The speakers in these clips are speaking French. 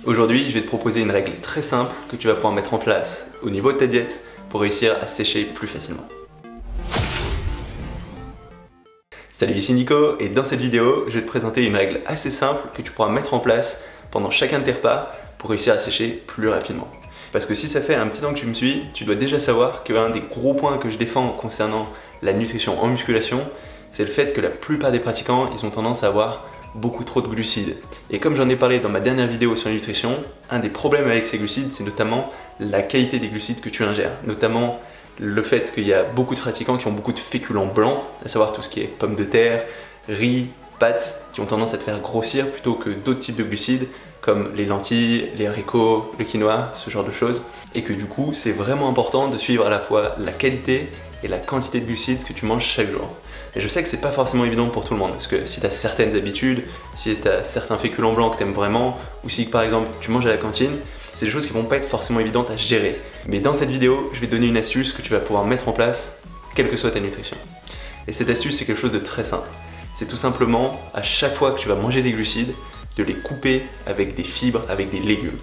Aujourd'hui, je vais te proposer une règle très simple que tu vas pouvoir mettre en place au niveau de ta diète pour réussir à sécher plus facilement. Salut, ici Nico et dans cette vidéo, je vais te présenter une règle assez simple que tu pourras mettre en place pendant chacun de tes repas pour réussir à sécher plus rapidement. Parce que si ça fait un petit temps que tu me suis, tu dois déjà savoir qu'un des gros points que je défends concernant la nutrition en musculation, c'est le fait que la plupart des pratiquants, ils ont tendance à avoir beaucoup trop de glucides. Et comme j'en ai parlé dans ma dernière vidéo sur la nutrition, un des problèmes avec ces glucides, c'est notamment la qualité des glucides que tu ingères. Notamment le fait qu'il y a beaucoup de pratiquants qui ont beaucoup de féculents blancs, à savoir tout ce qui est pommes de terre, riz, pâtes, qui ont tendance à te faire grossir plutôt que d'autres types de glucides comme les lentilles, les haricots, le quinoa, ce genre de choses. Et que du coup, c'est vraiment important de suivre à la fois la qualité et la quantité de glucides que tu manges chaque jour. Et je sais que c'est pas forcément évident pour tout le monde, parce que si tu as certaines habitudes, si tu as certains féculents blancs que tu aimes vraiment, ou si par exemple tu manges à la cantine, c'est des choses qui vont pas être forcément évidentes à gérer. Mais dans cette vidéo, je vais te donner une astuce que tu vas pouvoir mettre en place, quelle que soit ta nutrition. Et cette astuce, c'est quelque chose de très simple. C'est tout simplement, à chaque fois que tu vas manger des glucides, de les couper avec des fibres, avec des légumes.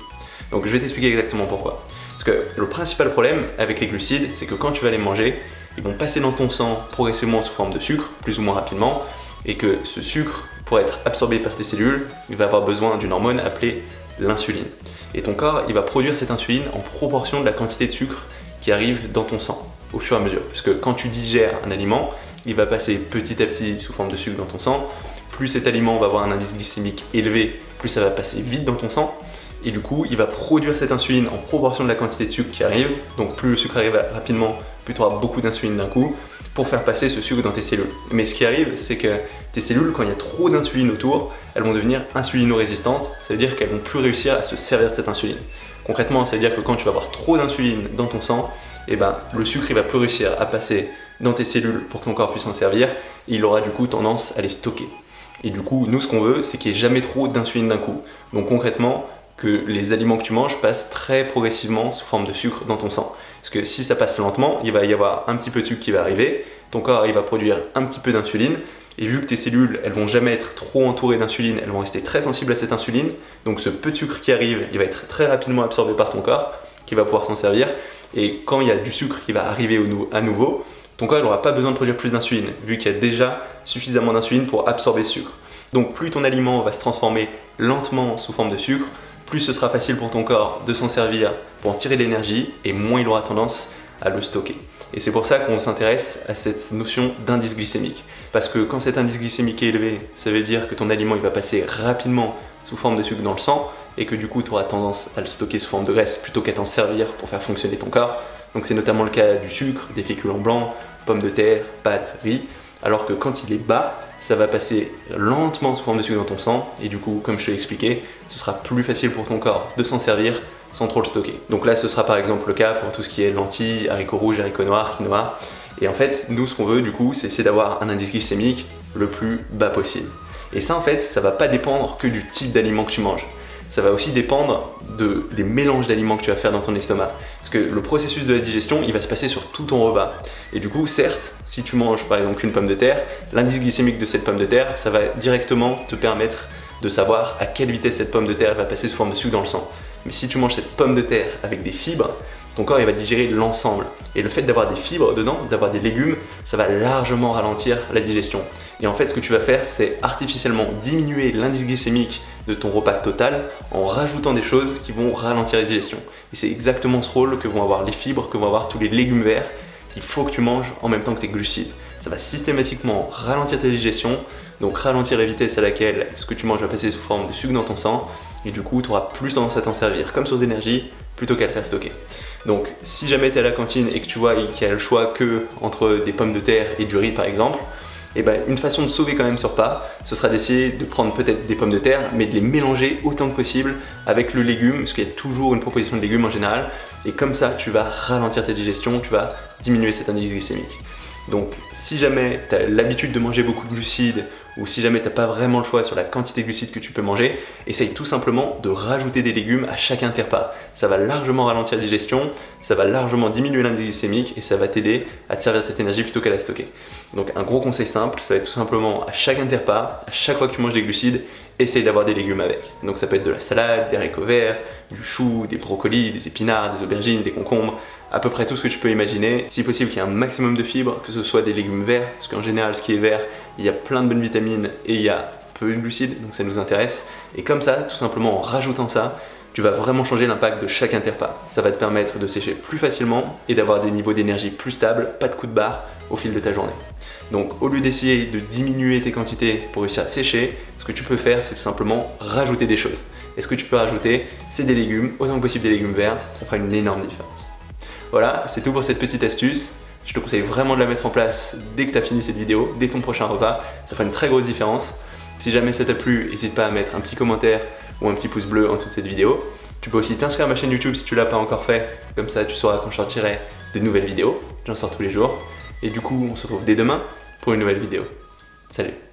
Donc je vais t'expliquer exactement pourquoi. Parce que le principal problème avec les glucides, c'est que quand tu vas les manger, ils vont passer dans ton sang progressivement sous forme de sucre, plus ou moins rapidement, et que ce sucre, pour être absorbé par tes cellules, il va avoir besoin d'une hormone appelée l'insuline. Et ton corps, il va produire cette insuline en proportion de la quantité de sucre qui arrive dans ton sang, au fur et à mesure. Puisque quand tu digères un aliment, il va passer petit à petit sous forme de sucre dans ton sang. Plus cet aliment va avoir un indice glycémique élevé, plus ça va passer vite dans ton sang. Et du coup, il va produire cette insuline en proportion de la quantité de sucre qui arrive. Donc plus le sucre arrive rapidement, plus tu auras beaucoup d'insuline d'un coup pour faire passer ce sucre dans tes cellules. Mais ce qui arrive, c'est que tes cellules, quand il y a trop d'insuline autour, elles vont devenir insulino-résistantes. Ça veut dire qu'elles vont plus réussir à se servir de cette insuline. Concrètement, ça veut dire que quand tu vas avoir trop d'insuline dans ton sang, le sucre il va plus réussir à passer dans tes cellules pour que ton corps puisse s'en servir. Et il aura du coup tendance à les stocker. Et du coup, nous ce qu'on veut, c'est qu'il n'y ait jamais trop d'insuline d'un coup. Donc concrètement, que les aliments que tu manges passent très progressivement sous forme de sucre dans ton sang. Parce que si ça passe lentement, il va y avoir un petit peu de sucre qui va arriver, ton corps il va produire un petit peu d'insuline, et vu que tes cellules elles vont jamais être trop entourées d'insuline, elles vont rester très sensibles à cette insuline, donc ce peu de sucre qui arrive, il va être très rapidement absorbé par ton corps, qui va pouvoir s'en servir, et quand il y a du sucre qui va arriver à nouveau, ton corps n'aura pas besoin de produire plus d'insuline, vu qu'il y a déjà suffisamment d'insuline pour absorber ce sucre. Donc plus ton aliment va se transformer lentement sous forme de sucre, plus ce sera facile pour ton corps de s'en servir pour en tirer de l'énergie et moins il aura tendance à le stocker. Et c'est pour ça qu'on s'intéresse à cette notion d'indice glycémique. Parce que quand cet indice glycémique est élevé, ça veut dire que ton aliment il va passer rapidement sous forme de sucre dans le sang et que du coup tu auras tendance à le stocker sous forme de graisse plutôt qu'à t'en servir pour faire fonctionner ton corps. Donc c'est notamment le cas du sucre, des féculents blancs, pommes de terre, pâtes, riz. Alors que quand il est bas, ça va passer lentement sous forme de sucre dans ton sang et du coup, comme je te l'ai expliqué, ce sera plus facile pour ton corps de s'en servir sans trop le stocker. Donc là, ce sera par exemple le cas pour tout ce qui est lentilles, haricots rouges, haricots noirs, quinoa. Et en fait, nous, ce qu'on veut du coup, c'est essayer d'avoir un indice glycémique le plus bas possible. Et ça, en fait, ça va pas dépendre que du type d'aliment que tu manges. Ça va aussi dépendre des mélanges d'aliments que tu vas faire dans ton estomac. Parce que le processus de la digestion, il va se passer sur tout ton repas. Et du coup, certes, si tu manges par exemple une pomme de terre, l'indice glycémique de cette pomme de terre, ça va directement te permettre de savoir à quelle vitesse cette pomme de terre va passer sous forme de sucre dans le sang. Mais si tu manges cette pomme de terre avec des fibres, ton corps il va digérer l'ensemble. Et le fait d'avoir des fibres dedans, d'avoir des légumes, ça va largement ralentir la digestion. Et en fait, ce que tu vas faire, c'est artificiellement diminuer l'indice glycémique de ton repas total en rajoutant des choses qui vont ralentir la digestion. Et c'est exactement ce rôle que vont avoir les fibres, que vont avoir tous les légumes verts qu'il faut que tu manges en même temps que tes glucides. Ça va systématiquement ralentir ta digestion, donc ralentir la vitesse à laquelle ce que tu manges va passer sous forme de sucre dans ton sang, et du coup tu auras plus tendance à t'en servir comme source d'énergie plutôt qu'à le faire stocker. Donc si jamais tu es à la cantine et que tu vois qu'il y a le choix que entre des pommes de terre et du riz par exemple, et une façon de sauver quand même ce repas, ce sera d'essayer de prendre peut-être des pommes de terre, mais de les mélanger autant que possible avec le légume, parce qu'il y a toujours une proposition de légumes en général, et comme ça tu vas ralentir ta digestion, tu vas diminuer cet indice glycémique. Donc si jamais tu as l'habitude de manger beaucoup de glucides, ou si jamais tu n'as pas vraiment le choix sur la quantité de glucides que tu peux manger, essaye tout simplement de rajouter des légumes à chacun de tes repas. Ça va largement ralentir la digestion, ça va largement diminuer l'indice glycémique et ça va t'aider à te servir de cette énergie plutôt qu'à la stocker. Donc un gros conseil simple, ça va être tout simplement à chaque interpas, à chaque fois que tu manges des glucides, essaye d'avoir des légumes avec. Donc ça peut être de la salade, des haricots verts, du chou, des brocolis, des épinards, des aubergines, des concombres, à peu près tout ce que tu peux imaginer. Si possible qu'il y ait un maximum de fibres, que ce soit des légumes verts, parce qu'en général ce qui est vert, il y a plein de bonnes vitamines et il y a peu de glucides, donc ça nous intéresse. Et comme ça, tout simplement en rajoutant ça, tu vas vraiment changer l'impact de chaque interpas. Ça va te permettre de sécher plus facilement et d'avoir des niveaux d'énergie plus stables, pas de coup de barre au fil de ta journée. Donc au lieu d'essayer de diminuer tes quantités pour réussir à sécher, ce que tu peux faire, c'est tout simplement rajouter des choses. Et ce que tu peux rajouter, c'est des légumes, autant que possible des légumes verts, ça fera une énorme différence. Voilà, c'est tout pour cette petite astuce. Je te conseille vraiment de la mettre en place dès que tu as fini cette vidéo, dès ton prochain repas. Ça fera une très grosse différence. Si jamais ça t'a plu, n'hésite pas à mettre un petit commentaire ou un petit pouce bleu en dessous de cette vidéo. Tu peux aussi t'inscrire à ma chaîne YouTube si tu l'as pas encore fait, comme ça tu sauras quand je sortirai de nouvelles vidéos. J'en sors tous les jours. Et du coup, on se retrouve dès demain pour une nouvelle vidéo. Salut!